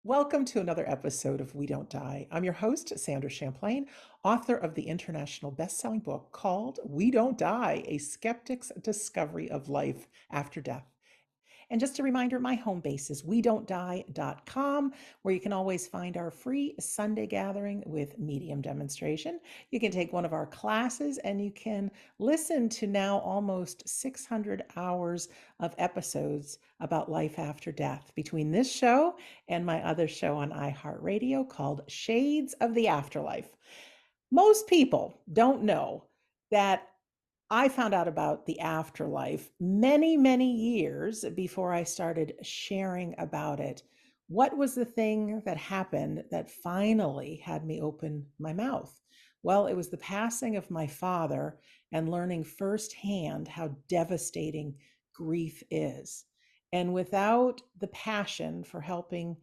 Welcome to another episode of We Don't Die. I'm your host, Sandra Champlain, author of the international best-selling book called We Don't Die, A Skeptic's Discovery of Life After Death. And just a reminder, my home base is wedon'tdie.com, where you can always find our free Sunday gathering with medium demonstration. You can take one of our classes and you can listen to now almost 600 hours of episodes about life after death between this show and my other show on iHeartRadio called Shades of the Afterlife. Most people don't know that I found out about the afterlife many, many years before I started sharing about it. What was the thing that happened that finally had me open my mouth? Well, it was the passing of my father and learning firsthand how devastating grief is. And without the passion for helping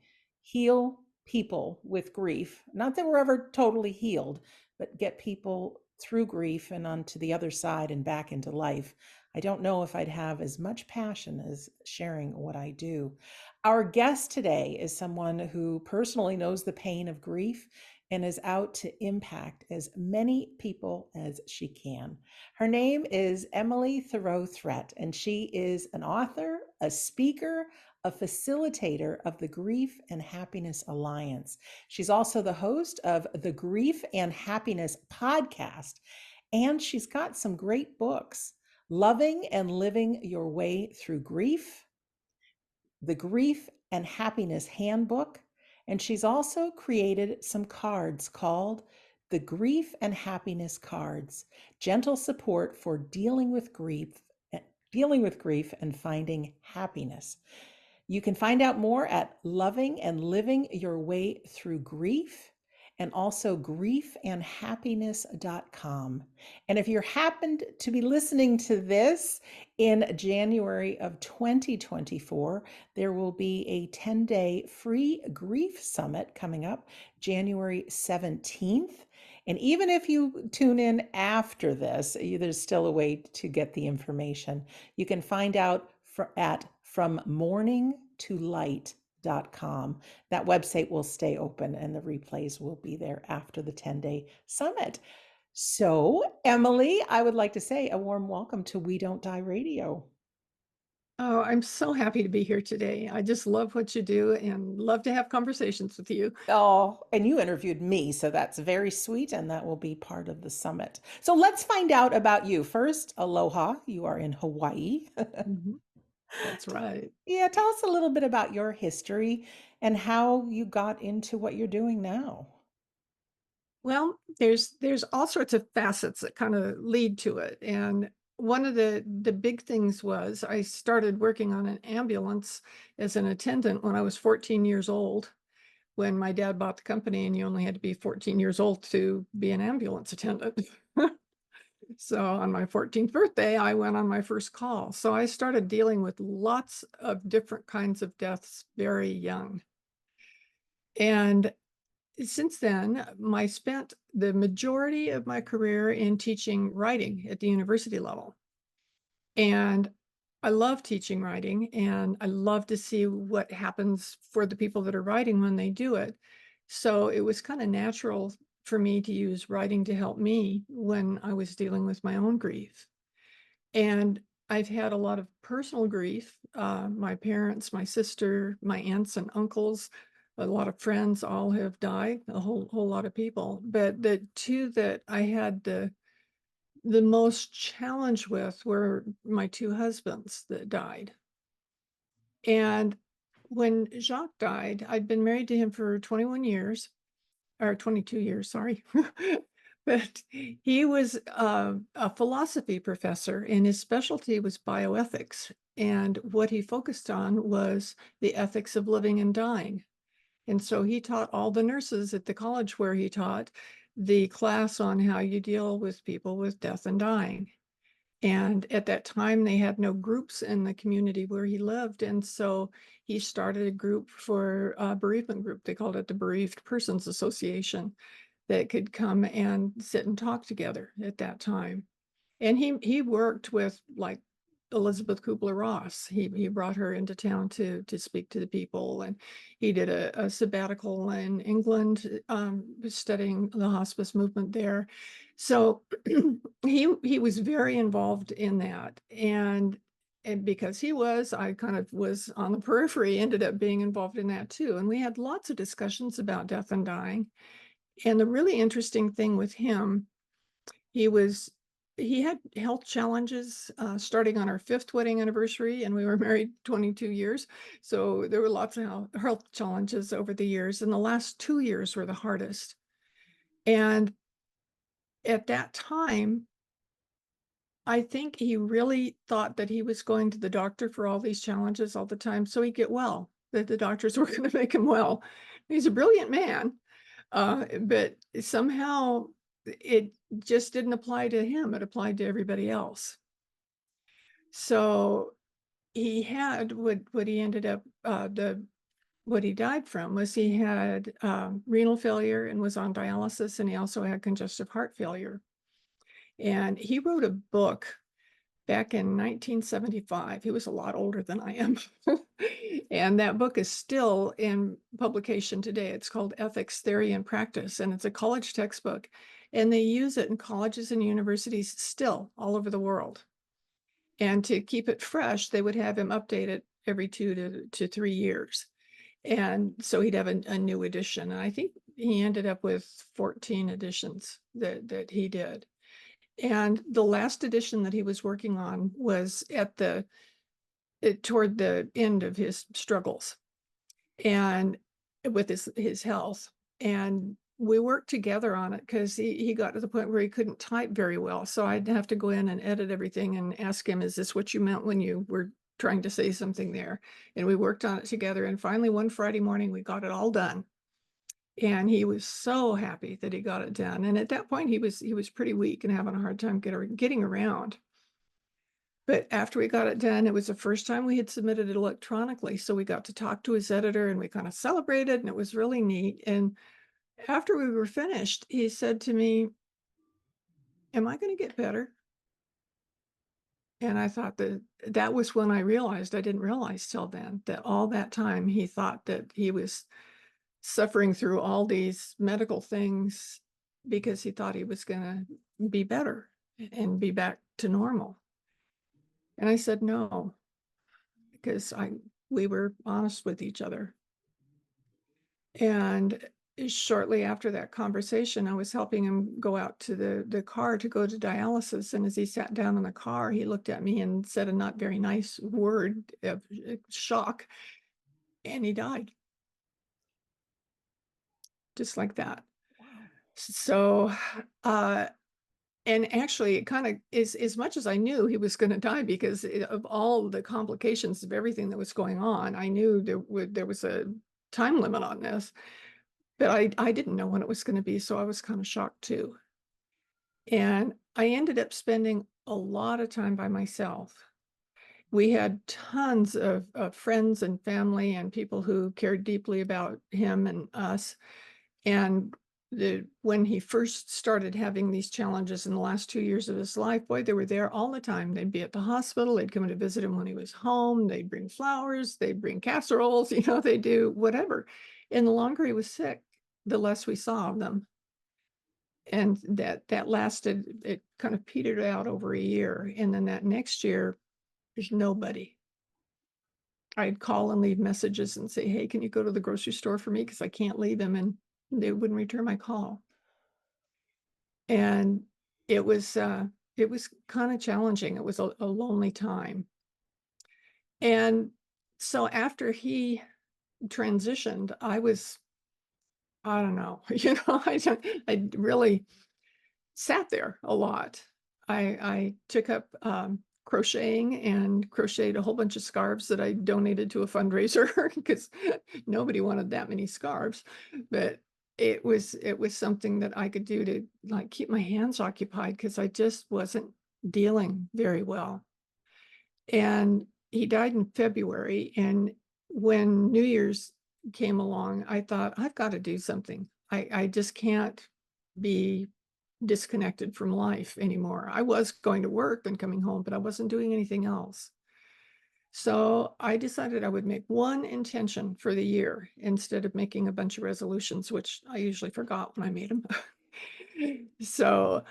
heal people with grief, not that we're ever totally healed, but get people through grief and onto the other side and back into life, I don't know if I'd have as much passion as sharing what I do. Our guest today is someone who personally knows the pain of grief and is out to impact as many people as she can. Her name is Emily Thiroux Threatt, and she is an author, a speaker, a facilitator of the Grief and Happiness Alliance. She's also the host of the Grief and Happiness podcast, and she's got some great books: Loving and Living Your Way Through Grief, the Grief and Happiness Handbook, and she's also created some cards called the Grief and Happiness Cards: Gentle Support for dealing with grief and finding happiness. You can find out more at Loving and Living Your Way Through Grief, and also griefandhappiness.com. And if you happened to be listening to this in January of 2024, there will be a 10-day free grief summit coming up January 17th. And even if you tune in after this, there's still a way to get the information. You can find out at From Mourning to Light.com. That website will stay open and the replays will be there after the 10-day summit. So, Emily, I would like to say a warm welcome to We Don't Die Radio. Oh, I'm so happy to be here today. I just love what you do and love to have conversations with you. Oh, and you interviewed me, so that's very sweet, and that will be part of the summit. So let's find out about you. First, aloha. You are in Hawaii. Mhm. That's right. Yeah, tell us a little bit about your history and how you got into what you're doing now. Well, there's all sorts of facets that kind of lead to it. And one of the big things was I started working on an ambulance as an attendant when I was 14 years old, when my dad bought the company and you only had to be 14 years old to be an ambulance attendant. So on my 14th birthday, I went on my first call. So I started dealing with lots of different kinds of deaths very young. And since then, I spent the majority of my career in teaching writing at the university level. And I love teaching writing, and I love to see what happens for the people that are writing when they do it. So it was kind of natural for me to use writing to help me when I was dealing with my own grief. And I've had a lot of personal grief. My parents, my sister, my aunts and uncles, a lot of friends all have died, a whole lot of people. But the two that I had the most challenge with were my two husbands that died. And when Jacques died, I'd been married to him for 21 years, or 22 years, sorry. But he was a philosophy professor, and his specialty was bioethics. And what he focused on was the ethics of living and dying. And so he taught all the nurses at the college where he taught the class on how you deal with people with death and dying. And at that time, they had no groups in the community where he lived. And so he started a group for a bereavement group. They called it the Bereaved Persons Association, that could come and sit and talk together at that time. And he worked with like Elizabeth Kubler-Ross. He brought her into town to speak to the people, and he did a sabbatical in England, studying the hospice movement there. So he was very involved in that, and because he was, I kind of was on the periphery, ended up being involved in that too. And we had lots of discussions about death and dying. And the really interesting thing with him, he was he had health challenges, starting on our 5th wedding anniversary, and we were married 22 years. So there were lots of health challenges over the years, and the last 2 years were the hardest. And at that time, I think he really thought that he was going to the doctor for all these challenges all the time so he'd get well, that the doctors were going to make him well. He's a brilliant man, but somehow it just didn't apply to him. It applied to everybody else. So he had what he ended up, what he died from was he had renal failure and was on dialysis, and he also had congestive heart failure. And he wrote a book back in 1975. He was a lot older than I am. And that book is still in publication today. It's called Ethics, Theory, and Practice, and it's a college textbook. And they use it in colleges and universities still all over the world. And to keep it fresh, they would have him update it every 2 to 3 years. And so he'd have a new edition. And I think he ended up with 14 editions that he did. And the last edition that he was working on was toward the end of his struggles and with his health. And we worked together on it because he got to the point where he couldn't type very well. So I'd have to go in and edit everything and ask him, is this what you meant when you were trying to say something there? And we worked on it together. And finally, one Friday morning, we got it all done. And he was so happy that he got it done. And at that point, he was pretty weak and having a hard time getting around. But after we got it done, it was the first time we had submitted it electronically. So we got to talk to his editor and we kind of celebrated, and it was really neat. And after we were finished, he said to me, "Am I going to get better?" And I thought that was when I realized, I didn't realize till then, that all that time he thought that he was suffering through all these medical things because he thought he was going to be better and be back to normal. And I said, no, because we were honest with each other. And shortly after that conversation, I was helping him go out to the car to go to dialysis. And as he sat down in the car, he looked at me and said a not very nice word of shock, and he died. Just like that. Wow. So, and actually it kind of is, as much as I knew he was going to die because of all the complications of everything that was going on, I knew there was a time limit on this, but I didn't know when it was going to be. So I was kind of shocked too. And I ended up spending a lot of time by myself. We had tons of friends and family and people who cared deeply about him and us. And when he first started having these challenges in the last 2 years of his life, boy, they were there all the time. They'd be at the hospital. They'd come to visit him when he was home. They'd bring flowers. They'd bring casseroles. They do whatever. And the longer he was sick, the less we saw of them. And that lasted, it kind of petered out over a year. And then that next year, there's nobody. I'd call and leave messages and say, hey, can you go to the grocery store for me? Because I can't leave him. And they wouldn't return my call. And it was kind of challenging. It was a lonely time. And so after he transitioned, I don't know, I really sat there a lot. I took up crocheting and crocheted a whole bunch of scarves that I donated to a fundraiser because nobody wanted that many scarves. But it was something that I could do to like keep my hands occupied because I just wasn't dealing very well. And he died in February. And when New Year's came along, I thought, I've got to do something. I just can't be disconnected from life anymore. I was going to work and coming home, but I wasn't doing anything else. So I decided I would make one intention for the year instead of making a bunch of resolutions, which I usually forgot when I made them. So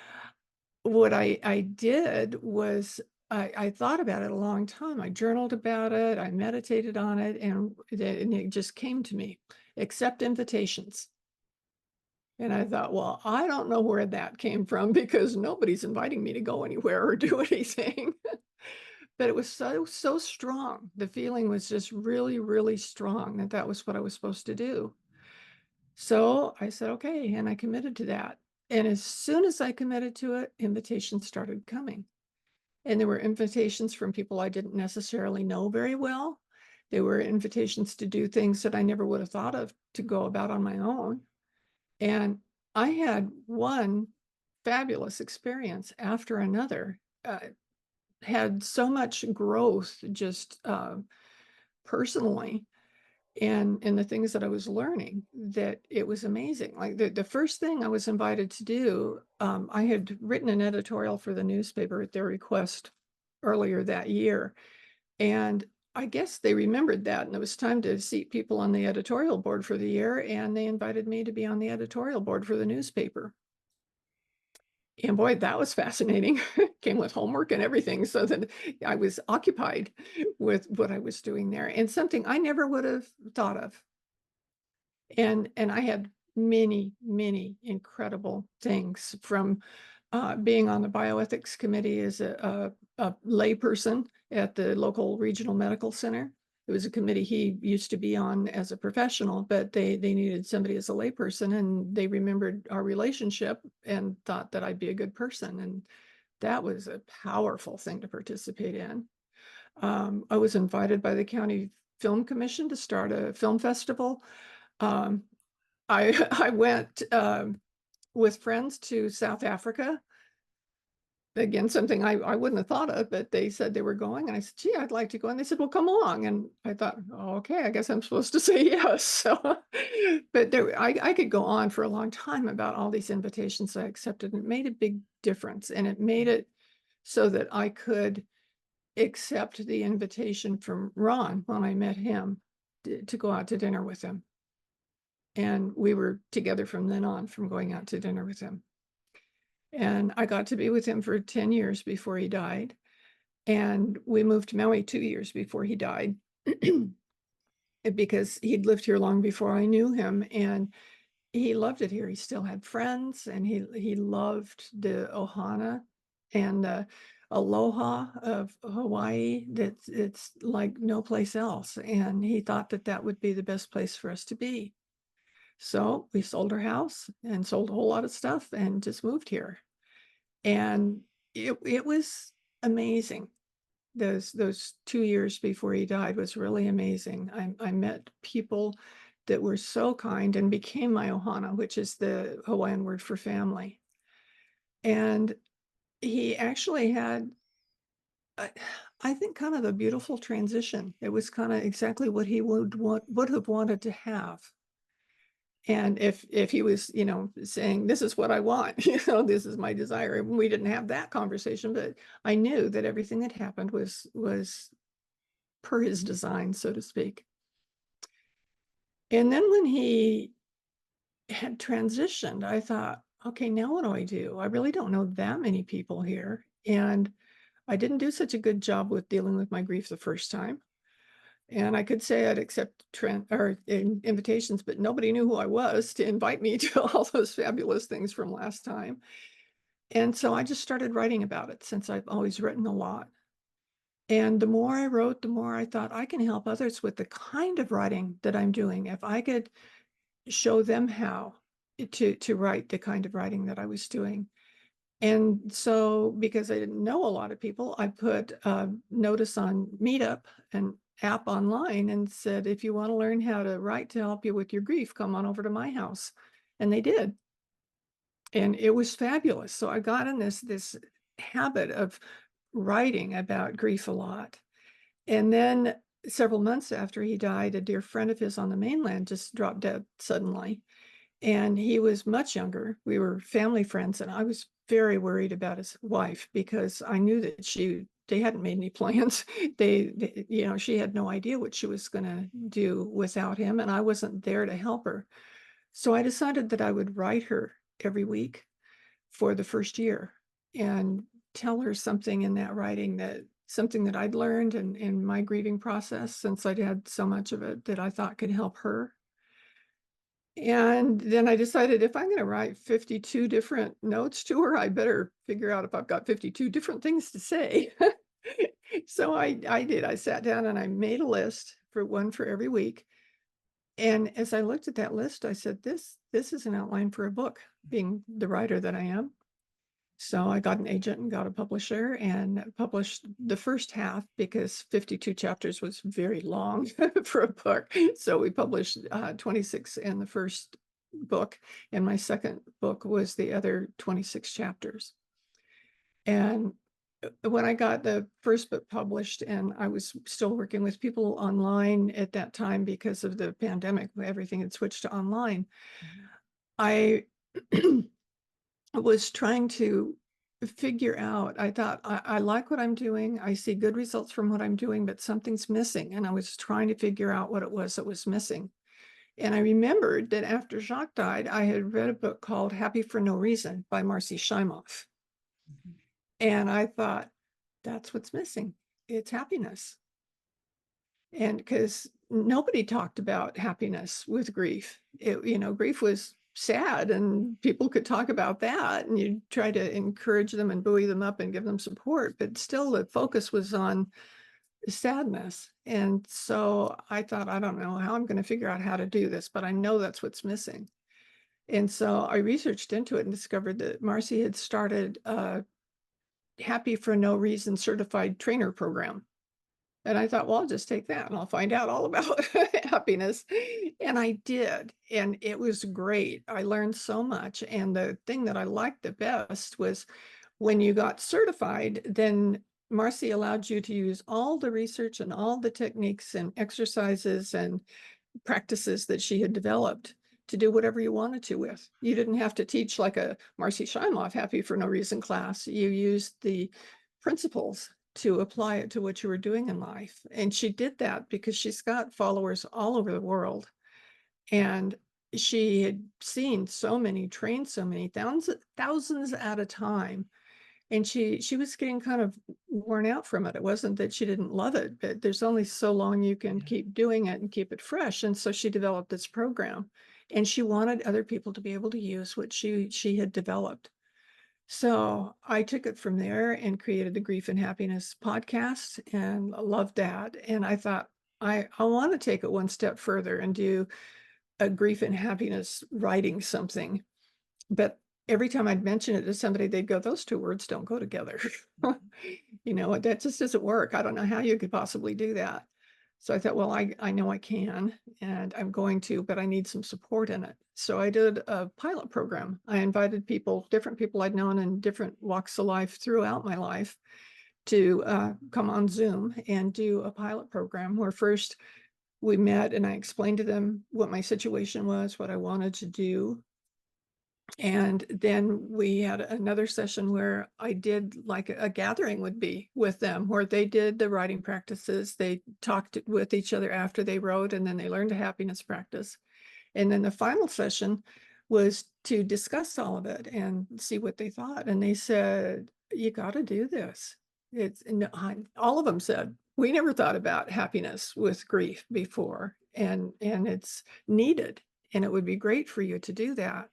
what I did was I thought about it a long time. I journaled about it, I meditated on it, and it just came to me. Accept invitations. And I thought, well, I don't know where that came from because nobody's inviting me to go anywhere or do anything. But it was so strong. The feeling was just really, really strong that that was what I was supposed to do. So I said, okay, and I committed to that. And as soon as I committed to it, invitations started coming. And there were invitations from people I didn't necessarily know very well. There were invitations to do things that I never would have thought of to go about on my own. And I had one fabulous experience after another. Had so much growth just personally and in the things that I was learning that it was amazing. Like the first thing I was invited to do, I had written an editorial for the newspaper at their request earlier that year. And I guess they remembered that, and it was time to seat people on the editorial board for the year, and they invited me to be on the editorial board for the newspaper. And boy, that was fascinating. Came with homework and everything, so that I was occupied with what I was doing there, and something I never would have thought of. And I had many, many incredible things from being on the bioethics committee as a layperson at the local regional medical center. It was a committee he used to be on as a professional, but they needed somebody as a layperson, and they remembered our relationship and thought that I'd be a good person. And that was a powerful thing to participate in. I was invited by the county film commission to start a film festival. Um, I I went with friends to South Africa. Again, something I wouldn't have thought of, but they said they were going, and I said, "Gee, I'd like to go." And they said, "Well, come along." And I thought, "Oh, okay, I guess I'm supposed to say yes." So, but there, I could go on for a long time about all these invitations I accepted, and it made a big difference, and it made it so that I could accept the invitation from Ron when I met him to go out to dinner with him. And we were together from then on, from going out to dinner with him. And I got to be with him for 10 years before he died. And we moved to Maui 2 years before he died because he'd lived here long before I knew him. And he loved it here. He still had friends, and he loved the ohana and the aloha of Hawaii. That's it's like no place else. And he thought that that would be the best place for us to be. So we sold our house and sold a whole lot of stuff and just moved here. And it was amazing. Those 2 years before he died was really amazing. I met people that were so kind and became my ohana, which is the Hawaiian word for family. And he actually had, I, I think, kind of a beautiful transition. It was kind of exactly what he would have wanted to have. And if he was, saying, this is what I want, this is my desire. And we didn't have that conversation, but I knew that everything that happened was per his design, so to speak. And then when he had transitioned, I thought, okay, now what do I do? I really don't know that many people here. And I didn't do such a good job with dealing with my grief the first time. And I could say I'd accept invitations, but nobody knew who I was to invite me to all those fabulous things from last time. And so I just started writing about it, since I've always written a lot. And the more I wrote, the more I thought I can help others with the kind of writing that I'm doing. If I could show them how to write the kind of writing that I was doing. And so, because I didn't know a lot of people, I put a notice on Meetup, an app online, and said, if you want to learn how to write to help you with your grief, come on over to my house. And they did. And it was fabulous. So I got in this habit of writing about grief a lot. And then several months after he died, a dear friend of his on the mainland just dropped dead suddenly. And he was much younger. We were family friends, and I was very worried about his wife because I knew that they hadn't made any plans. She had no idea what she was going to do without him, and I wasn't there to help her. So I decided that I would write her every week for the first year and tell her something in that writing, that something that I'd learned in my grieving process, since I'd had so much of it, that I thought could help her. And then I decided, if I'm going to write 52 different notes to her, I better figure out if I've got 52 different things to say. So I did. I sat down and I made a list, for one for every week. And as I looked at that list, I said, this is an outline for a book, being the writer that I am. So I got an agent and got a publisher and published the first half, because 52 chapters was very long for a book. So we published 26 in the first book, and my second book was the other 26 chapters. And when I got the first book published, and I was still working with people online at that time because of the pandemic, everything had switched to online. I was trying to figure out, I thought, I like what I'm doing. I see good results from what I'm doing, but something's missing. And I was trying to figure out what it was that was missing. And I remembered that after Jacques died, I had read a book called Happy for No Reason by Marcy Shimoff. And I thought, that's what's missing. It's happiness. And because nobody talked about happiness with grief. Grief was sad, and people could talk about that, and you try to encourage them and buoy them up and give them support, but still the focus was on sadness. And so I thought, I don't know how I'm going to figure out how to do this, but I know that's what's missing. And so I researched into it and discovered that Marcy had started a Happy for No Reason certified trainer program. And I thought, well, I'll just take that and I'll find out all about happiness. And I did. And it was great. I learned so much. And the thing that I liked the best was, when you got certified, then Marcy allowed you to use all the research and all the techniques and exercises and practices that she had developed to do whatever you wanted to with. You didn't have to teach like a Marcy Shimoff Happy for No Reason class. You used the principles to apply it to what you were doing in life. And she did that because she's got followers all over the world. And she had seen so many, trained so many, thousands at a time. And she was getting kind of worn out from it. It wasn't that she didn't love it, but there's only so long you can keep doing it and keep it fresh. And so she developed this program, and she wanted other people to be able to use what she had developed. So I took it from there and created the Grief and Happiness podcast, and loved that. And I thought, I want to take it one step further and do a grief and happiness writing something. But every time I'd mention it to somebody, they'd go, those two words don't go together. That just doesn't work. I don't know how you could possibly do that. So I thought, well, I know I can, and I'm going to, but I need some support in it. So I did a pilot program. I invited different people I'd known in different walks of life throughout my life, to come on Zoom and do a pilot program, where first we met and I explained to them what my situation was, what I wanted to do. And then we had another session where I did like a gathering would be with them, where they did the writing practices. They talked with each other after they wrote, and then they learned a happiness practice. And then the final session was to discuss all of it and see what they thought. And they said, you got to do this. All of them said, we never thought about happiness with grief before, and it's needed, and it would be great for you to do that.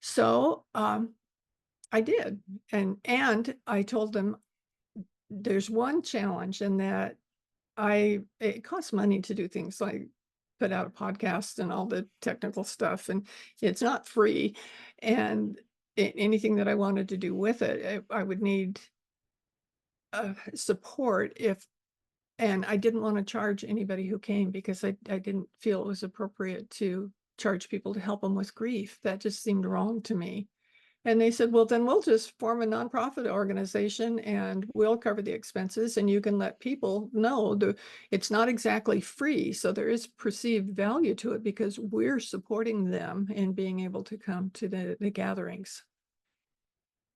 So I did. And I told them, there's one challenge in that it costs money to do things like put out a podcast and all the technical stuff, and it's not free. And anything that I wanted to do with it, I would need support, and I didn't want to charge anybody who came, because I didn't feel it was appropriate to charge people to help them with grief. That just seemed wrong to me. And they said, well, then we'll just form a nonprofit organization and we'll cover the expenses and you can let people know it's not exactly free. So there is perceived value to it because we're supporting them in being able to come to the gatherings.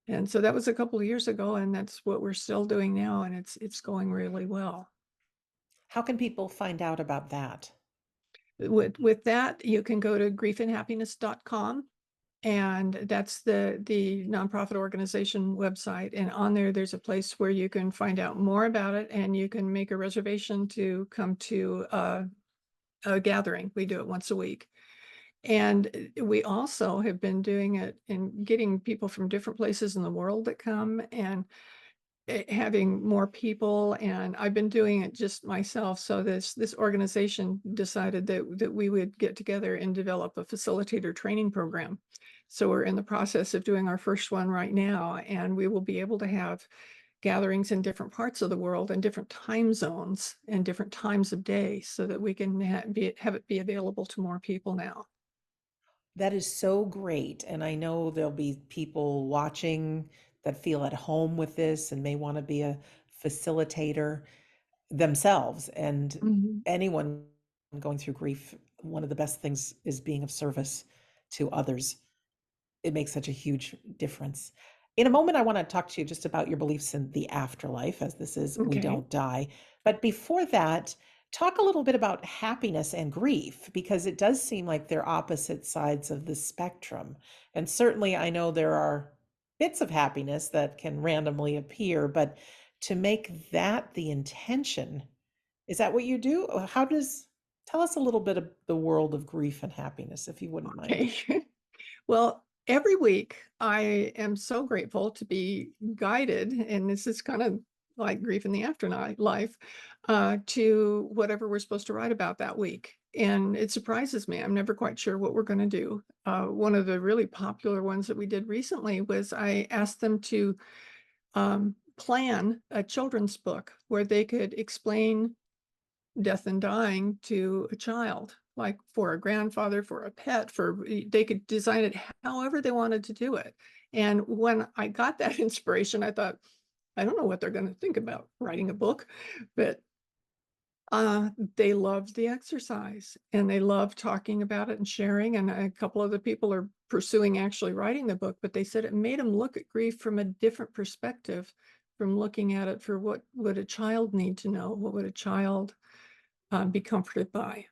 And so that was a couple of years ago, and that's what we're still doing now, and it's going really well. How can people find out about that? With that, you can go to griefandhappiness.com, and that's the nonprofit organization website. And on there, there's a place where you can find out more about it, and you can make a reservation to come to a gathering. We do it once a week. And we also have been doing it and getting people from different places in the world that come and having more people. And I've been doing it just myself. So this organization decided that we would get together and develop a facilitator training program. So we're in the process of doing our first one right now, and we will be able to have gatherings in different parts of the world and different time zones and different times of day so that we can have it be available to more people now. That is so great. And I know there'll be people watching that feel at home with this and may want to be a facilitator themselves. And Mhm. anyone going through grief, one of the best things is being of service to others. It makes such a huge difference. In a moment, I want to talk to you just about your beliefs in the afterlife, as this is We Okay. Don't Die. But before that, talk a little bit about happiness and grief, because it does seem like they're opposite sides of the spectrum. And certainly, I know there are bits of happiness that can randomly appear, but to make that the intention, is that what you do? Tell us a little bit of the world of grief and happiness, if you wouldn't mind. Okay. Well, every week I am so grateful to be guided, and this is kind of like grief in the afterlife, to whatever we're supposed to write about that week. And it surprises me. I'm never quite sure what we're going to do. One of the really popular ones that we did recently was I asked them to plan a children's book where they could explain death and dying to a child, like for a grandfather, for a pet, they could design it however they wanted to do it. And when I got that inspiration, I thought, I don't know what they're going to think about writing a book, but they loved the exercise and they loved talking about it and sharing. And a couple of the people are pursuing actually writing the book, but they said it made them look at grief from a different perspective, from looking at it for what would a child need to know? What would a child be comforted by?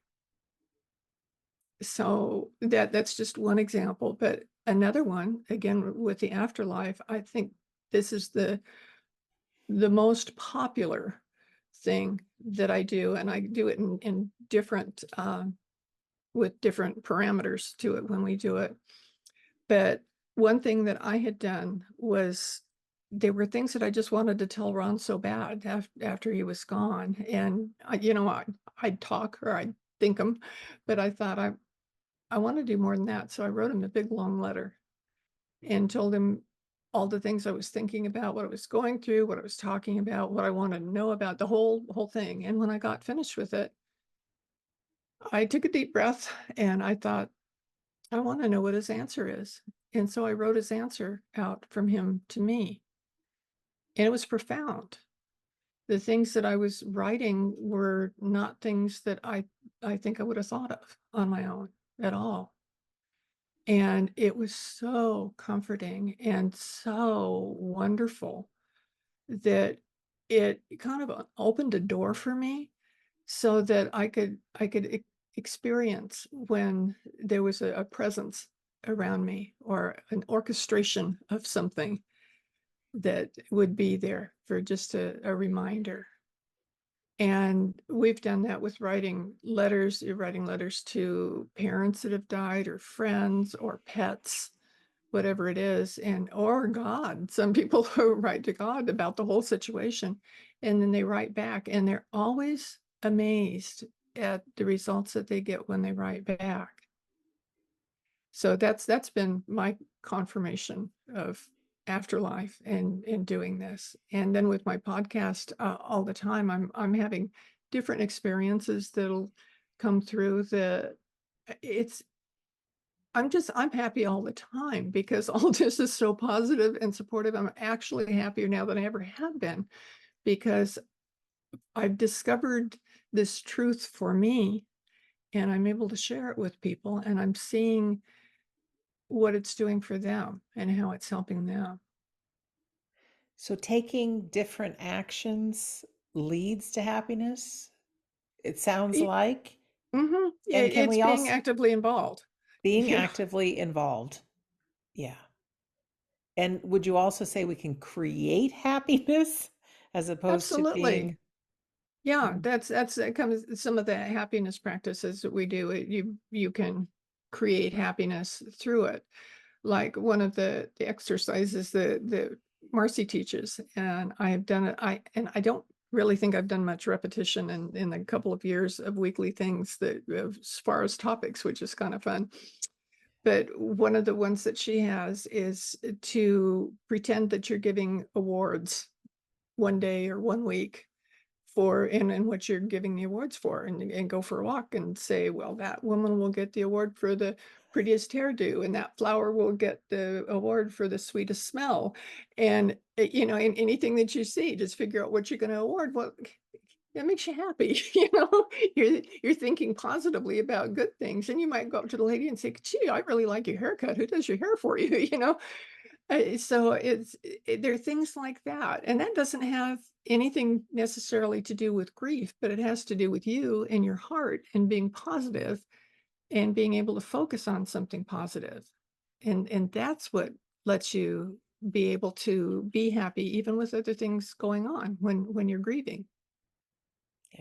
So that's just one example, but another one, again, with the afterlife, I think this is the most popular thing that I do, and I do it in different with different parameters to it when we do it. But one thing that I had done was there were things that I just wanted to tell Ron so bad after he was gone, and I'd talk or I'd think them, but I thought I want to do more than that. So I wrote him a big long letter and told him all the things I was thinking about, what I was going through, what I was talking about, what I wanted to know about the whole thing. And when I got finished with it, I took a deep breath and I thought, I want to know what his answer is. And so I wrote his answer out from him to me. And it was profound. The things that I was writing were not things that I think I would have thought of on my own at all. And it was so comforting and so wonderful that it kind of opened a door for me so that I could experience when there was a presence around me or an orchestration of something that would be there for just a reminder. And we've done that with writing letters. You're writing letters to parents that have died or friends or pets, whatever it is, and or God. Some people who write to God about the whole situation, and then they write back, and they're always amazed at the results that they get when they write back. So that's been my confirmation of afterlife and doing this. And then with my podcast, all the time, I'm having different experiences that'll come through. It's I'm happy all the time because all this is so positive and supportive. I'm actually happier now than I ever have been because I've discovered this truth for me and I'm able to share it with people and I'm seeing what it's doing for them and how it's helping them. So taking different actions leads to happiness, it sounds like. Mhm. And can It's we being also actively involved. being Yeah, actively involved? Yeah. And would you also say we can create happiness as opposed to absolutely. being Yeah, mm, that's that comes some of the happiness practices that we do. You can create happiness through it. Like one of the exercises that Marcy teaches, and I have done it. I don't really think I've done much repetition in a couple of years of weekly things that as far as topics, which is kind of fun. But one of the ones that she has is to pretend that you're giving awards one day or one week for and what you're giving the awards for and go for a walk and say, well, that woman will get the award for the prettiest hairdo and that flower will get the award for the sweetest smell. And in anything that you see, just figure out what you're going to award. Well, that makes you happy. You're thinking positively about good things. And you might go up to the lady and say, gee, I really like your haircut. Who does your hair for you? So there are things like that, and that doesn't have anything necessarily to do with grief, but it has to do with you and your heart and being positive and being able to focus on something positive. And that's what lets you be able to be happy even with other things going on when you're grieving.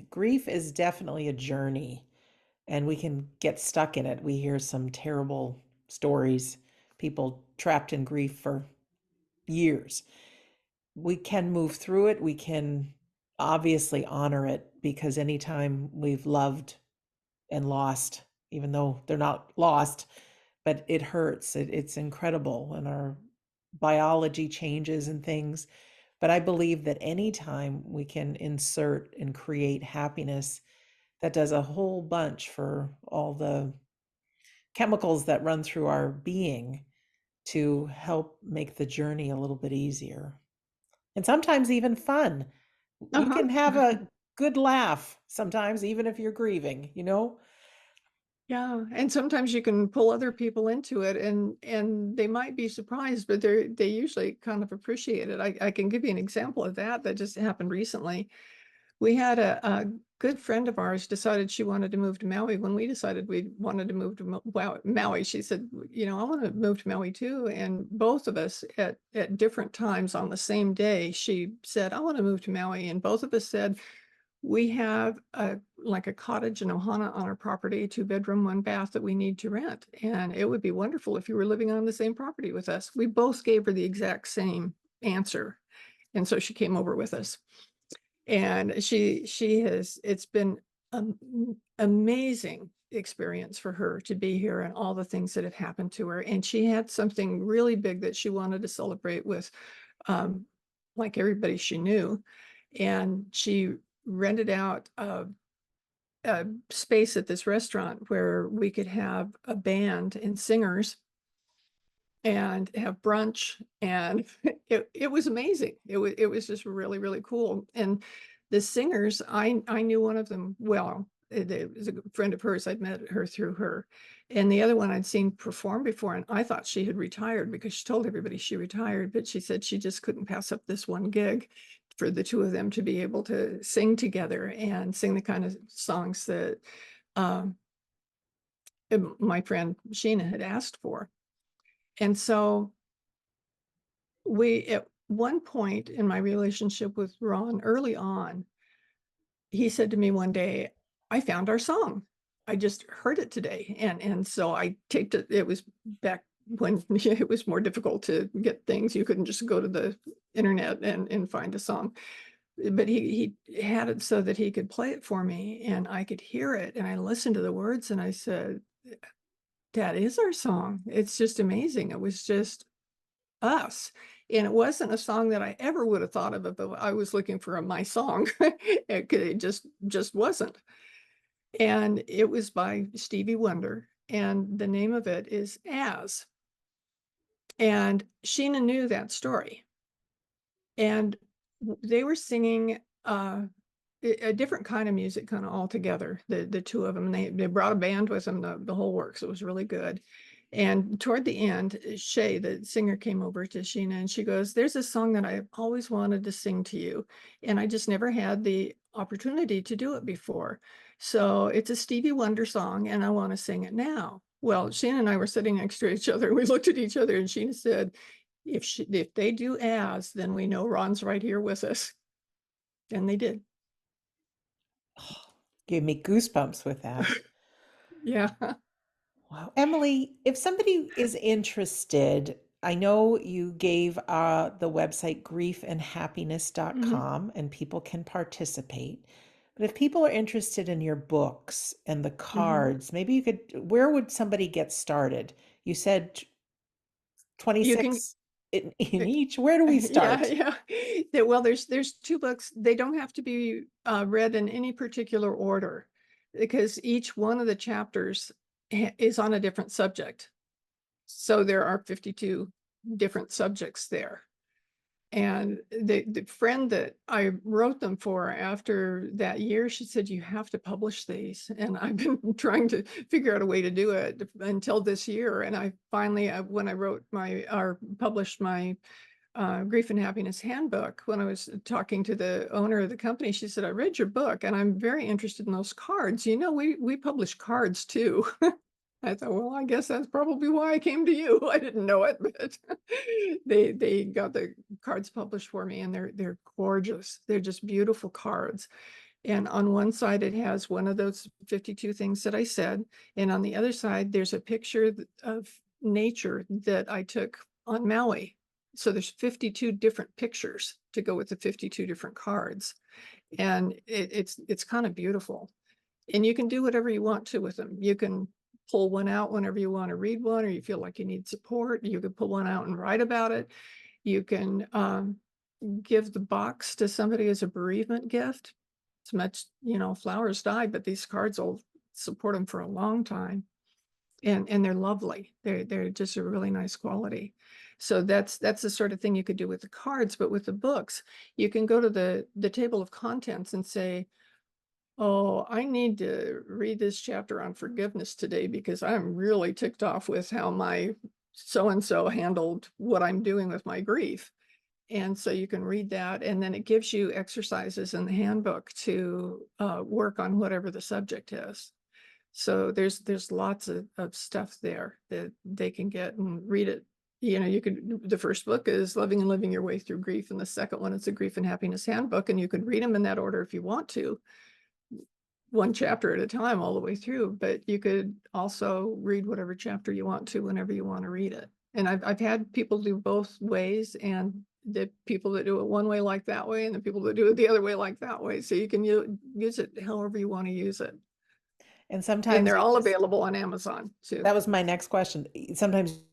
grief is definitely a journey and we can get stuck in it. We hear some terrible stories, people trapped in grief for years. We can move through it. We can obviously honor it because anytime we've loved and lost, even though they're not lost, but it hurts. It's incredible, and our biology changes and things. But I believe that anytime we can insert and create happiness, that does a whole bunch for all the chemicals that run through our being to help make the journey a little bit easier and sometimes even fun. You Uh-huh. can have a good laugh sometimes, even if you're grieving, you know? Yeah, and sometimes you can pull other people into it and they might be surprised, but they usually kind of appreciate it. I can give you an example of that that just happened recently. We had a good friend of ours decided she wanted to move to Maui. When we decided we wanted to move to Maui, she said, I want to move to Maui too. And both of us at different times on the same day, she said, I want to move to Maui. And both of us said, we have like a cottage in Ohana on our property, a 2-bedroom, 1 bath that we need to rent. And it would be wonderful if you were living on the same property with us. We both gave her the exact same answer. And so she came over with us. And she has it's been an amazing experience for her to be here and all the things that have happened to her. And she had something really big that she wanted to celebrate with um, like everybody she knew. And she rented out a space at this restaurant where we could have a band and singers and have brunch and it was amazing. It was just really, really cool. And the singers, I knew one of them well. It was a friend of hers. I'd met her through her. And the other one I'd seen perform before, and I thought she had retired because she told everybody she retired, but she said she just couldn't pass up this one gig for the two of them to be able to sing together and sing the kind of songs that um, my friend Sheena had asked for. And so we at one point in my relationship with Ron early on, he said to me one day, I found our song. I just heard it today. And so I taped it. It was back when it was more difficult to get things. You couldn't just go to the internet and find a song. But he had it so that he could play it for me and I could hear it. And I listened to the words and I said, that is our song. It's just amazing. It was just us. And it wasn't a song that I ever would have thought of if I was looking for my song. It just wasn't. And it was by Stevie Wonder. and the name of it is As. And Sheena knew that story. And they were singing a different kind of music kind of all together, the two of them. And they brought a band with them, the whole works. It was really good. And toward the end, Shay, the singer, came over to Sheena and she goes, "There's a song that I've always wanted to sing to you. And I just never had the opportunity to do it before. So it's a Stevie Wonder song and I want to sing it now." Well, Sheena and I were sitting next to each other. We looked at each other and Sheena said, if they do As, then we know Ron's right here with us. And they did. Gave me goosebumps with that. Yeah. Wow. Emily, if somebody is interested, I know you gave the website Mhm. griefandhappiness.com and people can participate. But if people are interested in your books and the Mhm. cards, maybe you could, where would somebody get started? You said You can 26 in eh, each. Where do we yeah, start? yeah. Well, there's 2 books. They don't have to be, read in any particular order because each one of the chapters is on a different subject. So there are 52 different subjects there. And the friend that I wrote them for after that year, she said, "You have to publish these." And I've been trying to figure out a way to do it until this year. And I finally, when I wrote my or published my Grief and Happiness Handbook, when I was talking to the owner of the company, she said, "I read your book and I'm very interested in those cards. You know, we publish cards too." I thought, well, I guess that's probably why I came to you. I didn't know it, but they got the cards published for me and they're gorgeous. They're just beautiful cards. And on one side, it has one of those 52 things that I said. And on the other side, there's a picture of nature that I took on Maui. So there's 52 different pictures to go with the 52 different cards. And it's kind of beautiful. And you can do whatever you want to with them. You can pull one out whenever you want to read one, or you feel like you need support. You can pull one out and write about it. You can give the box to somebody as a bereavement gift. It's much, flowers die, but these cards will support them for a long time. And they're lovely. They're just a really nice quality. So that's the sort of thing you could do with the cards, but with the books, you can go to the table of contents and say, "Oh, I need to read this chapter on forgiveness today because I'm really ticked off with how my so and so handled what I'm doing with my grief." And so you can read that, and then it gives you exercises in the handbook to work on whatever the subject is. So there's lots of stuff there that they can get and read it. The first book is Loving and Living Your Way Through Grief, and the second one is a Grief and Happiness Handbook, and you can read them in that order if you want to, one chapter at a time all the way through, but you could also read whatever chapter you want to whenever you want to read it. And I've had people do both ways, and the people that do it one way like that way, and the people that do it the other way like that way. So you can use it however you want to use it. And And sometimes they're you all just, available on Amazon too. that was my next question. Sometimes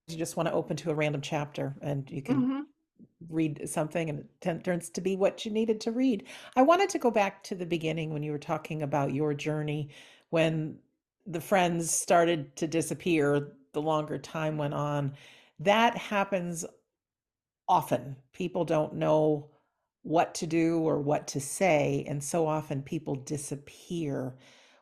you just want to open to a random chapter and you can Hmm. read something and it turns to be what you needed to read. I wanted to go back to the beginning when you were talking about your journey when the friends started to disappear the longer time went on. That happens often. People don't know what to do or what to say, and so often people disappear.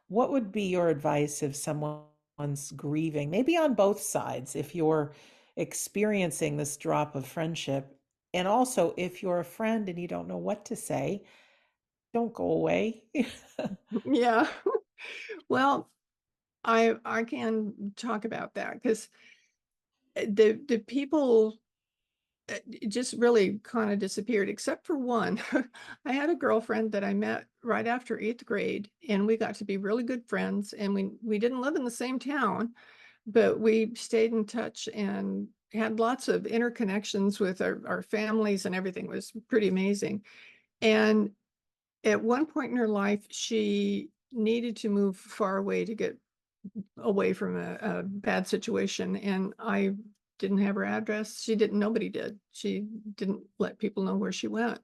What would be your advice if someone's grieving, maybe on both sides, if you're experiencing this drop of friendship, and also if you're a friend and you don't know what to say, don't go away. Yeah. Well, I can talk about that because the people it just really kind of disappeared, except for one. I had a girlfriend that I met right after 8th grade, and we got to be really good friends. And we didn't live in the same town, but we stayed in touch and had lots of interconnections with our families, and everything was pretty amazing. And at one point in her life, she needed to move far away to get away from a bad situation, and I didn't have her address. She didn't, nobody did. She didn't let people know where she went.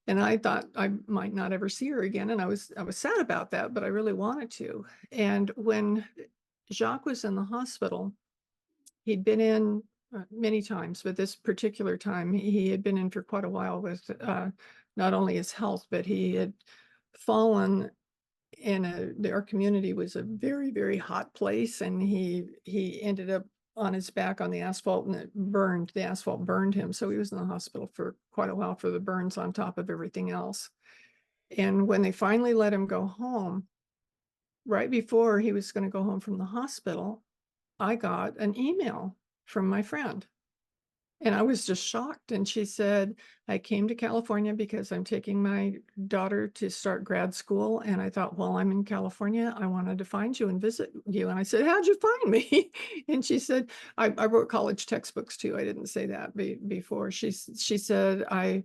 And I thought I might not ever see her again. And I was sad about that, but I really wanted to. And when Jacques was in the hospital. He'd been in many times, but this particular time he had been in for quite a while with not only his health, but he had fallen in our community was a very, very hot place, and he ended up on his back on the asphalt, and the asphalt burned him. So he was in the hospital for quite a while for the burns on top of everything else. And when they finally let him go home, right before he was going to go home from the hospital, I got an email from my friend. And I was just shocked. And she said, I came to California because I'm taking my daughter to start grad school. And I thought, well, I'm in California. I wanted to find you and visit you. And I said, how'd you find me? And she said, I wrote college textbooks too. I didn't say that before. She said, I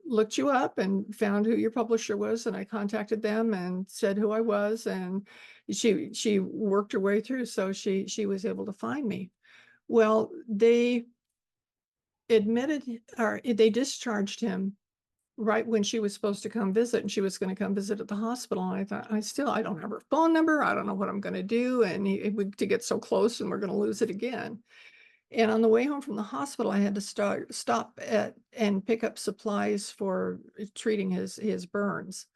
looked you up and found who your publisher was. And I contacted them and said who I was. And she worked her way through. So she was able to find me. Well, they they discharged him right when she was supposed to come visit, and she was going to come visit at the hospital. And I thought, I don't have her phone number. I don't know what I'm going to do. And to get so close and we're going to lose it again. And on the way home from the hospital, I had to stop at and pick up supplies for treating his burns.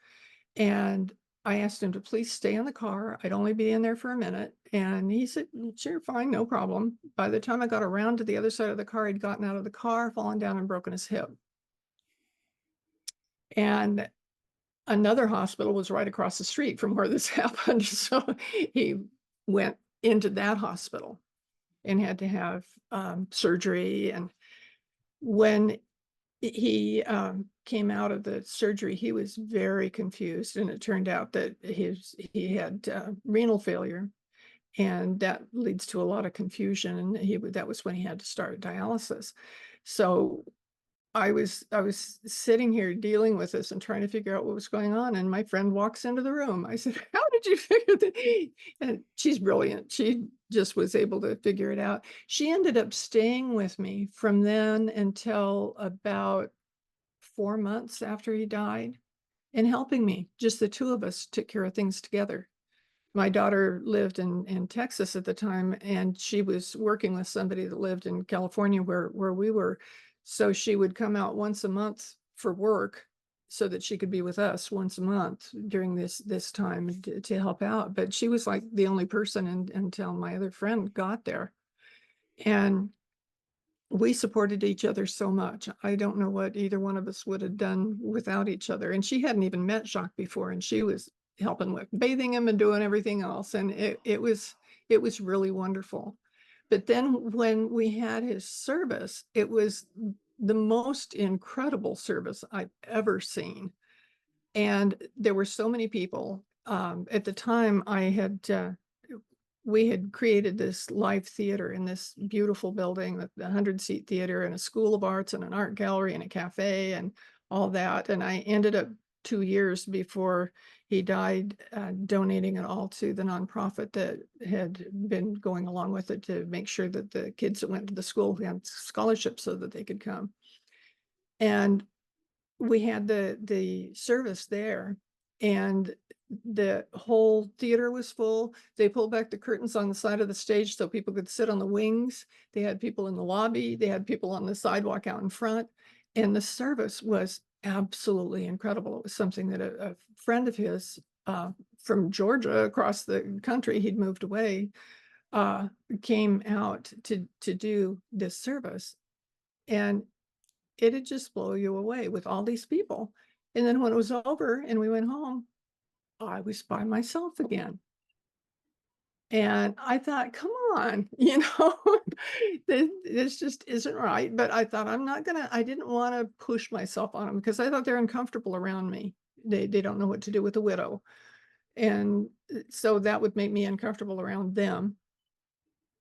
And I asked him to please stay in the car. I'd only be in there for a minute. And he said, sure, fine, no problem. By the time I got around to the other side of the car, he'd gotten out of the car, fallen down and broken his hip. And another hospital was right across the street from where this happened. So he went into that hospital and had to have surgery. And when he came out of the surgery, he was very confused, and it turned out that he had renal failure, and that leads to a lot of confusion. And that was when he had to start dialysis. So I was sitting here dealing with this and trying to figure out what was going on. And my friend walks into the room. I said, how did you figure that? And she's brilliant. She just was able to figure it out. She ended up staying with me from then until about 4 months after he died and helping me. Just the two of us took care of things together. My daughter lived in Texas at the time, and she was working with somebody that lived in California where we were. So she would come out once a month for work so that she could be with us once a month during this time to help out. But she was like the only person until my other friend got there. And we supported each other so much. I don't know what either one of us would have done without each other. And she hadn't even met Jacques before, and she was helping with bathing him and doing everything else. And it was really wonderful. But then when we had his service, it was the most incredible service I've ever seen. And there were so many people. At the time, we had created this live theater in this beautiful building, a 100-seat theater and a school of arts and an art gallery and a cafe and all that. And I ended up 2 years before he died donating it all to the nonprofit that had been going along with it to make sure that the kids that went to the school had scholarships so that they could come. And we had the service there, and the whole theater was full. They pulled back the curtains on the side of the stage so people could sit on the wings. They had people in the lobby. They had people on the sidewalk out in front. And the service was absolutely incredible. It was something that a friend of his from Georgia across the country, he'd moved away, came out to do this service. And it'd just blow you away with all these people. And then when it was over and we went home, I was by myself again. And I thought, come on, this just isn't right. But I thought, I didn't want to push myself on them because I thought they're uncomfortable around me. They don't know what to do with a widow. And so that would make me uncomfortable around them.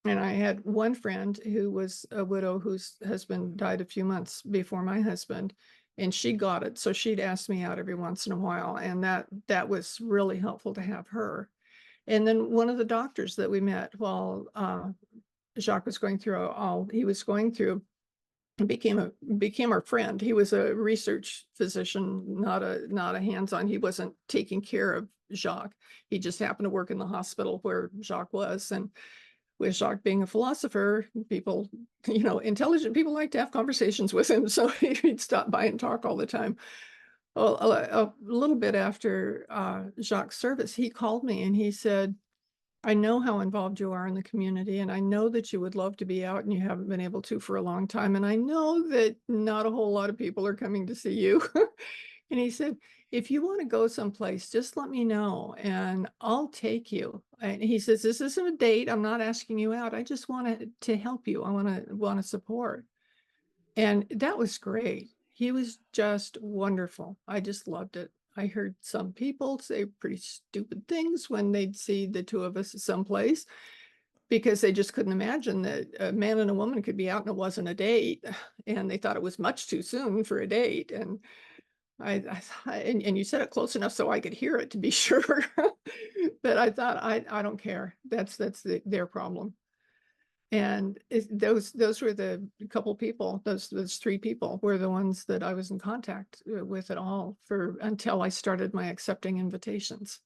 And I had one friend who was a widow whose husband died a few months before my husband, and she got it. So she'd ask me out every once in a while, and that was really helpful to have her. And then one of the doctors that we met while Jacques was going through all he was going through, and became our friend. He was a research physician, not a hands-on. He wasn't taking care of Jacques. He just happened to work in the hospital where Jacques was. And with Jacques being a philosopher, people, intelligent people like to have conversations with him. So he'd stop by and talk all the time. Well, a little bit after Jacques' service, he called me and he said, I know how involved you are in the community, and I know that you would love to be out and you haven't been able to for a long time. And I know that not a whole lot of people are coming to see you. And he said, if you want to go someplace, just let me know and I'll take you. And he says, this isn't a date. I'm not asking you out. I just want to help you. I want to support. And that was great. He was just wonderful. I just loved it. I heard some people say pretty stupid things when they'd see the two of us someplace because they just couldn't imagine that a man and a woman could be out and it wasn't a date. And they thought it was much too soon for a date. And and you said it close enough so I could hear it to be sure. But I thought, I don't care. That's their problem. And those were the couple people, those three people were the ones that I was in contact with at all for until I started my accepting invitations.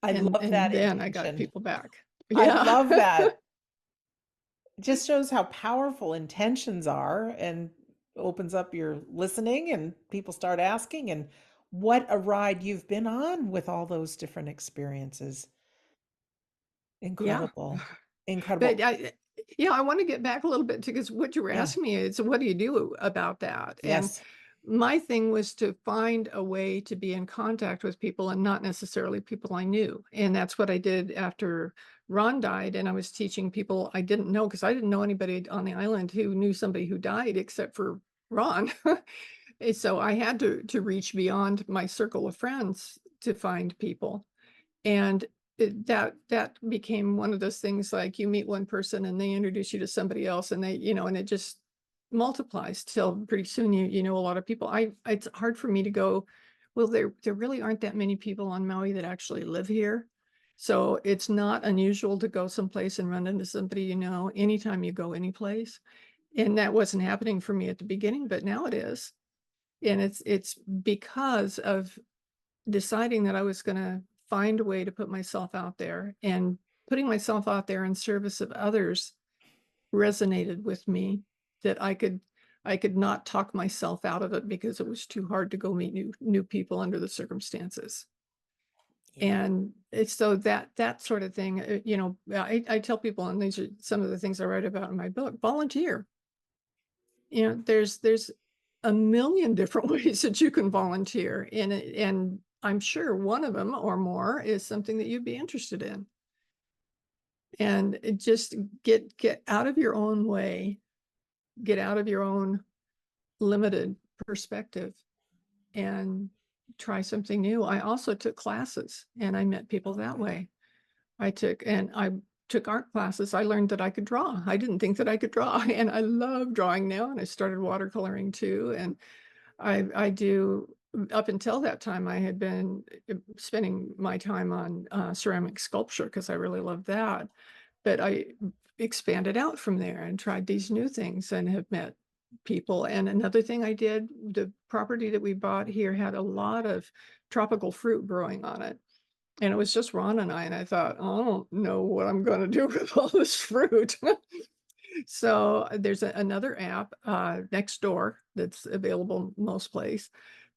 I love And that then I got intention. people back. I Yeah. love that. It just shows how powerful intentions are and opens up your listening and people start asking and what a ride you've been on with all those different experiences. Yeah. Incredible. But Incredible. I want to get back a little bit to because what you were Yeah. asking me is what do you do about that? And Yes. my thing was to find a way to be in contact with people and not necessarily people I knew. And that's what I did after Ron died. And I was teaching people I didn't know because I didn't know anybody on the island who knew somebody who died except for Ron. And so I had to reach beyond my circle of friends to find people. And that became one of those things like you meet one person and they introduce you to somebody else and they, and it just multiplies till pretty soon you know a lot of people. It's hard for me to go, well, there really aren't that many people on Maui that actually live here. So it's not unusual to go someplace and run into somebody anytime you go anyplace. And that wasn't happening for me at the beginning, but now it is. And it's because of deciding that I was going to find a way to put myself out there, and putting myself out there in service of others resonated with me, that I could not talk myself out of it because it was too hard to go meet new people under the circumstances. Yeah. And it's so that sort of thing, I tell people, and these are some of the things I write about in my book, volunteer. There's a million different ways that you can volunteer, and I'm sure one of them or more is something that you'd be interested in. And just get out of your own way, get out of your own limited perspective, and try something new. I also took classes and I met people Oh, that good. way. I took art classes. I learned that I could draw. I didn't think that I could draw, and I love drawing now. And I started watercoloring too. And I do, up until that time, I had been spending my time on ceramic sculpture because I really love that. But I expanded out from there and tried these new things and have met people. And another thing I did, the property that we bought here had a lot of tropical fruit growing on it. And it was just Ron and I thought, I don't know what I'm going to do with all this fruit. So there's another app, next door, that's available most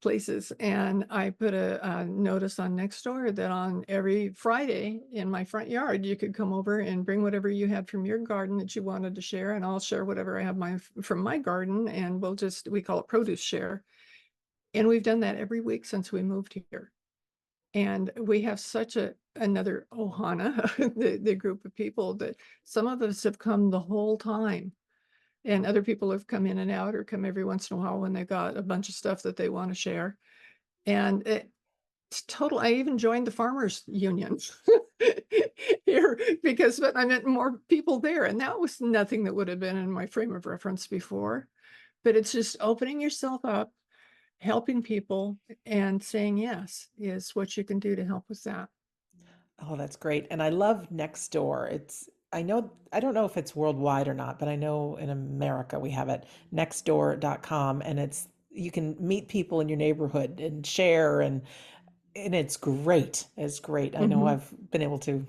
places. And I put a notice on Nextdoor that on every Friday in my front yard, you could come over and bring whatever you had from your garden that you wanted to share. And I'll share whatever I have from my garden. And we call it produce share. And we've done that every week since we moved here. And we have such another ohana, the group of people, that some of us have come the whole time. And other people have come in and out or come every once in a while when they got a bunch of stuff that they want to share. And it's total. I even joined the farmers union here because, but I met more people there. And that was nothing that would have been in my frame of reference before. But it's just opening yourself up, helping people, and saying yes is what you can do to help with that. Oh, that's great. And I love Nextdoor. I don't know if it's worldwide or not, but I know in America we have it, nextdoor.com, and you can meet people in your neighborhood and share, and it's great. It's great. I know Mhm. I've been able to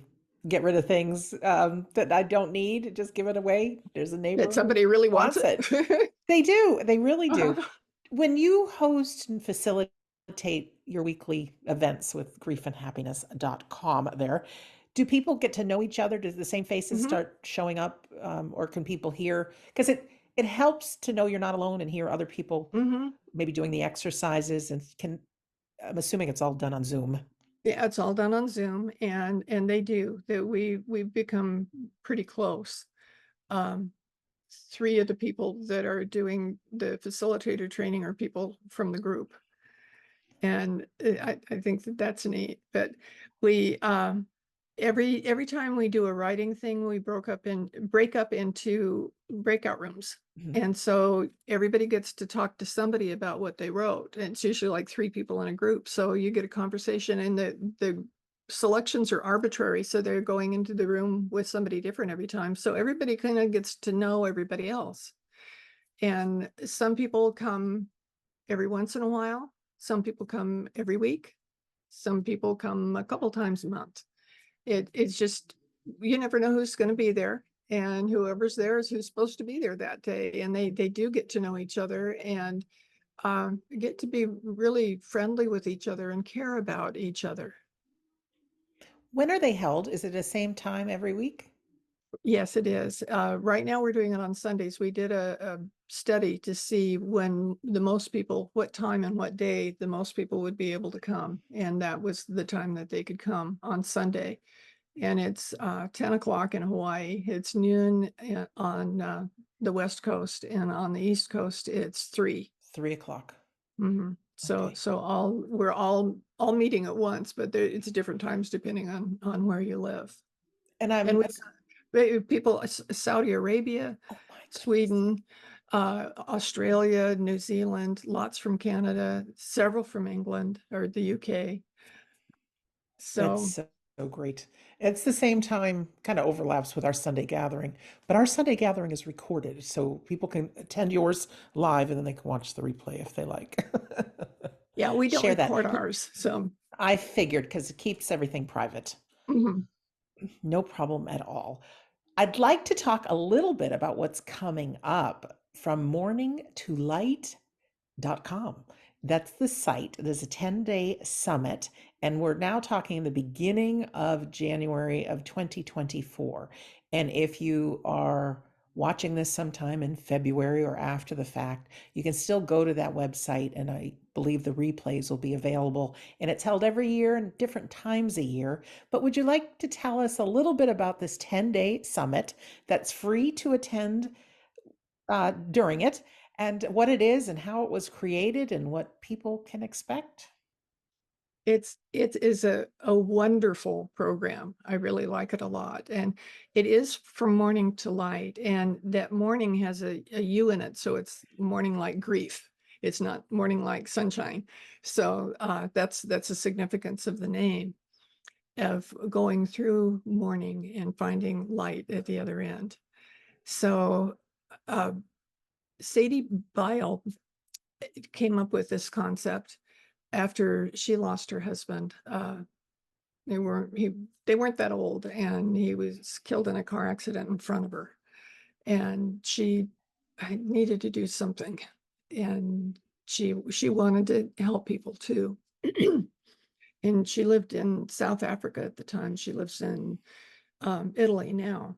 get rid of things that I don't need, just give it away. There's a That neighbor who somebody really wants wants it. it. They do. They really do. Uh-huh. When you host and facilitate your weekly events with griefandhappiness.com there, do people get to know each other? Does the same faces Mhm. start showing up? Or can people hear? Because it helps to know you're not alone and hear other people Mhm. maybe doing the exercises and I'm assuming it's all done on Zoom. Yeah, it's all done on Zoom, and they do that. We've become pretty close. Um, Three of the people that are doing the facilitator training are people from the group. And I think that that's neat. But we every time we do a writing thing, we break up into breakout rooms. Mhm. And so everybody gets to talk to somebody about what they wrote. And it's usually like three people in a group. So you get a conversation, and the selections are arbitrary. So they're going into the room with somebody different every time. So everybody kind of gets to know everybody else. And some people come every once in a while. Some people come every week. Some people come a couple times a month. It's just, you never know who's going to be there. And whoever's there is who's supposed to be there that day. And they do get to know each other, and get to be really friendly with each other and care about each other. When are they held? Is it the same time every week? Yes, it is. Right now we're doing it on Sundays. We did a study to see when the most people, what time and what day the most people would be able to come. And that was the time that they could come on Sunday. And it's 10 o'clock in Hawaii. It's noon on the West Coast, and on the East Coast, it's 3. 3 o'clock. So Okay. we're all meeting at once, but it's different times depending on where you live. And And people, Saudi Arabia, oh my goodness. Sweden, Australia, New Zealand, lots from Canada, several from England or the UK. That's So so great. It's the same time, kind of overlaps with our Sunday gathering, but our Sunday gathering is recorded, so people can attend yours live and then they can watch the replay if they like. yeah, we don't Share that. record ours. So I figured because it keeps everything private. mhm. No problem at all. I'd like to talk a little bit about what's coming up from Mourning to Light.com. That's the site. There's a 10-day summit, and we're now talking the beginning of January of 2024. And if you are watching this sometime in February or after the fact, you can still go to that website, and I believe the replays will be available. And it's held every year and different times a year. But would you like to tell us a little bit about this 10-day summit that's free to attend during it, and what it is and how it was created and what people can expect? It is a wonderful program. I really like it a lot. And it is from morning to light. And that morning has a U in it. So it's morning like grief. It's not morning like sunshine. So that's the significance of the name, of going through mourning and finding light at the other end. So uh, Sadie Bile came up with this concept after she lost her husband. They weren't he they weren't that old, and he was killed in a car accident in front of her. And she needed to do something. And she wanted to help people too. And she lived in South Africa at the time. She lives in Italy now.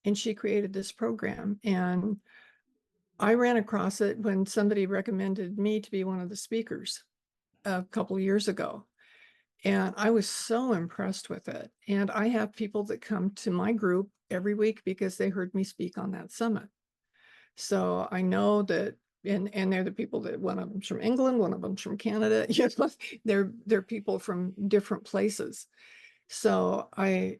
And she created this program. And I ran across it when somebody recommended me to be one of the speakers a couple of years ago. And I was so impressed with it. And I have people that come to my group every week because they heard me speak on that summit. So I know that, and they're the people that, one of them's from England, one of them's from Canada. You know, they're people from different places. So I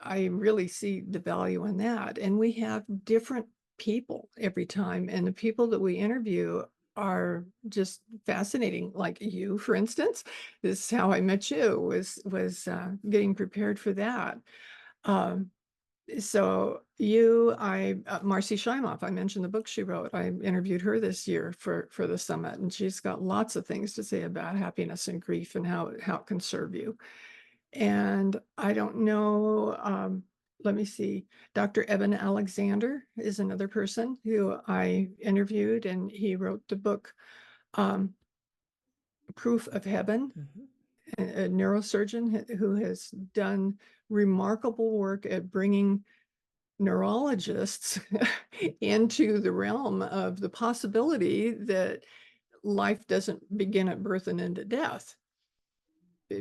really see the value in that. And we have different people every time. And the people that we interview are just fascinating. Like you, for instance, this is how I met you, was getting prepared for that. Um, So Marcy Shimoff, I mentioned the book she wrote. I interviewed her this year for the summit, and she's got lots of things to say about happiness and grief and how it can serve you. And I don't know, let me see, Dr. Eben Alexander is another person who I interviewed, and he wrote the book, Proof of Heaven, a neurosurgeon who has done remarkable work at bringing neurologists into the realm of the possibility that life doesn't begin at birth and end at death,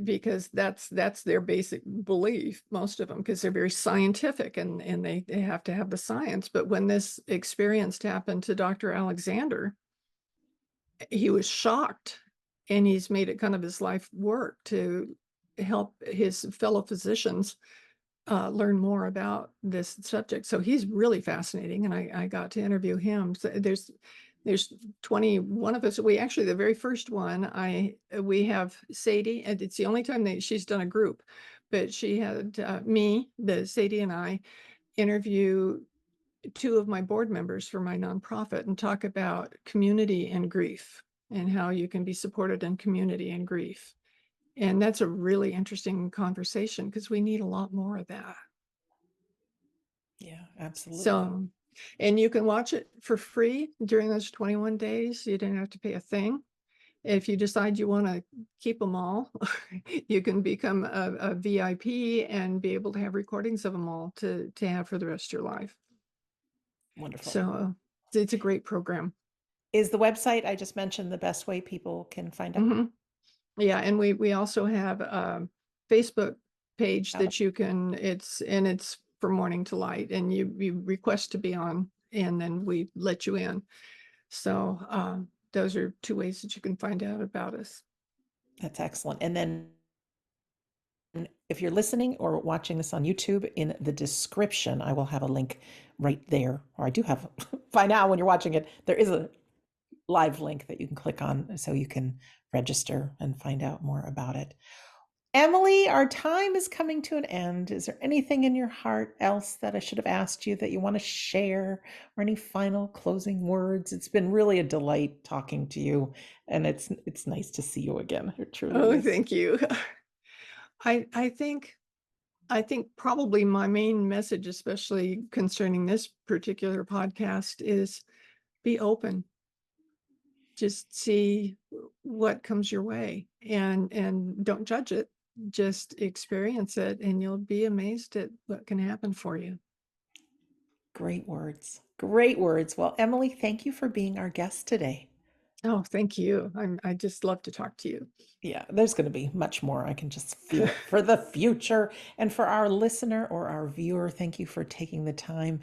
because that's their basic belief, most of them, because they're very scientific, and they have to have the science. But when this experience happened to Dr. Alexander, he was shocked, and he's made it kind of his life work to help his fellow physicians learn more about this subject. So he's really fascinating, and I got to interview him. So there's 21 of us. We actually, the very first one, we have Sadie, and it's the only time she's done a group, but she had Sadie and I interview two of my board members for my nonprofit and talk about community and grief and how you can be supported in community and grief. And that's a really interesting conversation, because we need a lot more of that. Yeah, absolutely. So, and you can watch it for free during those 21 days. You don't have to pay a thing. If you decide you want to keep them all, you can become a VIP and be able to have recordings of them all to have for the rest of your life. Wonderful. So it's a great program. Is the website I just mentioned the best way people can find out? Yeah, and we also have a Facebook page that you can, it's for Mourning to Light, and you request to be on, and then we let you in. So those are two ways that you can find out about us. That's excellent. And then if you're listening or watching this on YouTube, in the description, I will have a link right there. Or I do have, by now when you're watching it, there is a live link that you can click on so you can register and find out more about it. Emily, our time is coming to an end. Is there anything in your heart else that I should have asked you that you want to share, or any final closing words? It's been really a delight talking to you, and it's nice to see you again. It truly is. Thank you. I think probably my main message, especially concerning this particular podcast, is be open. Just see what comes your way, and don't judge it. Just experience it, and you'll be amazed at what can happen for you. Great words. Great words. Well, Emily, thank you for being our guest today. Oh, thank you. I just love to talk to you. Yeah, there's going to be much more. I can just feel it for the future. And for our listener or our viewer, thank you for taking the time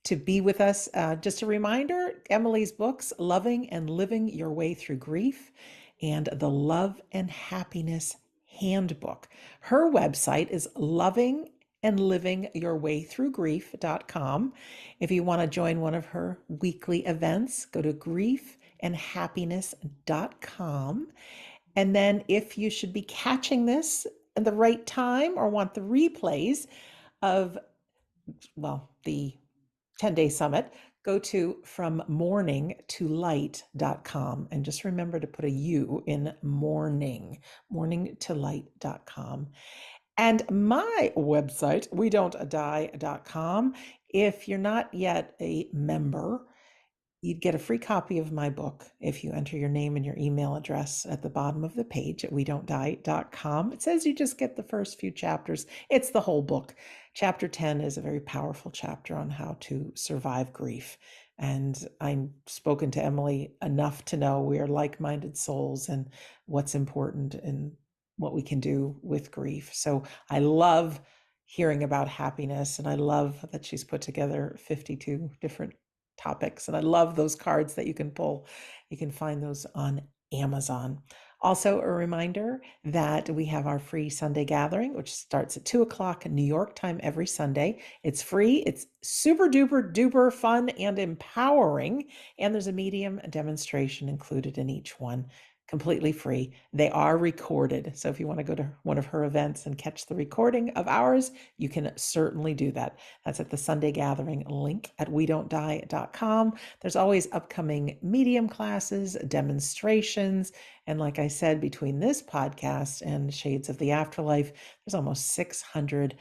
to be with us. Just a reminder, Emily's books, Loving and Living Your Way Through Grief, and The Love and Happiness Handbook. Her website is lovingandlivingyourwaythroughgrief.com. If you want to join one of her weekly events, go to griefandhappiness.com. And then if you should be catching this at the right time or want the replays of, well, the 10-day summit, go to frommourningtolight.com. And just remember to put a U in mourning, mourningtolight.com. And my website, wedon'tdie.com. If you're not yet a member, you'd get a free copy of my book if you enter your name and your email address at the bottom of the page at wedon'tdie.com. It says you just get the first few chapters. It's the whole book. Chapter 10 is a very powerful chapter on how to survive grief. And I've spoken to Emily enough to know we are like-minded souls and what's important and what we can do with grief. So I love hearing about happiness, and I love that she's put together 52 different topics. And I love those cards that you can pull. You can find those on Amazon. Also, a reminder that we have our free Sunday gathering, which starts at 2:00 New York time every Sunday. It's free. It's super duper duper fun and empowering. And there's a medium demonstration included in each one. completely free. They are recorded. So if you want to go to one of her events and catch the recording of ours, you can certainly do that. That's at the Sunday Gathering link at wedon'tdie.com. There's always upcoming medium classes, demonstrations, and like I said, between this podcast and Shades of the Afterlife, there's almost 600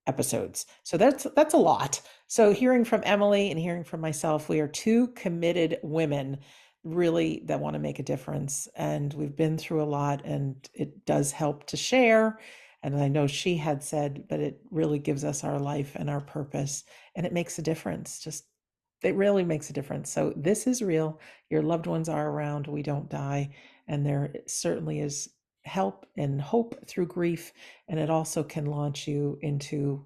episodes. So that's a lot. So hearing from Emily and hearing from myself, we are two committed women really that want to make a difference. And we've been through a lot, and it does help to share. And I know she had said, but it really gives us our life and our purpose, and it makes a difference. Just it really makes a difference. So this is real. Your loved ones are around. We don't die. And there certainly is help and hope through grief. And it also can launch you into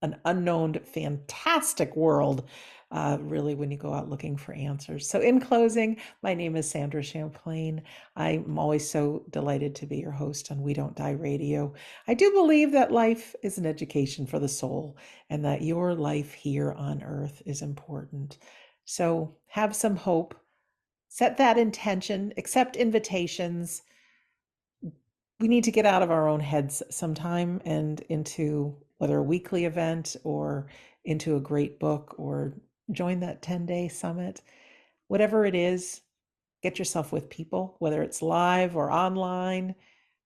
an unknown, fantastic world, really, when you go out looking for answers. So, in closing, my name is Sandra Champlain. I'm always so delighted to be your host on We Don't Die Radio. I do believe that life is an education for the soul and that your life here on earth is important. So, have some hope, set that intention, accept invitations. We need to get out of our own heads sometime and into whether a weekly event or into a great book or join that 10-day summit. Whatever it is, get yourself with people, whether it's live or online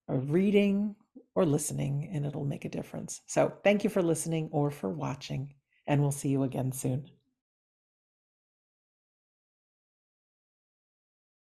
or reading or listening, and it'll make a difference. So thank you for listening or for watching, and we'll see you again soon.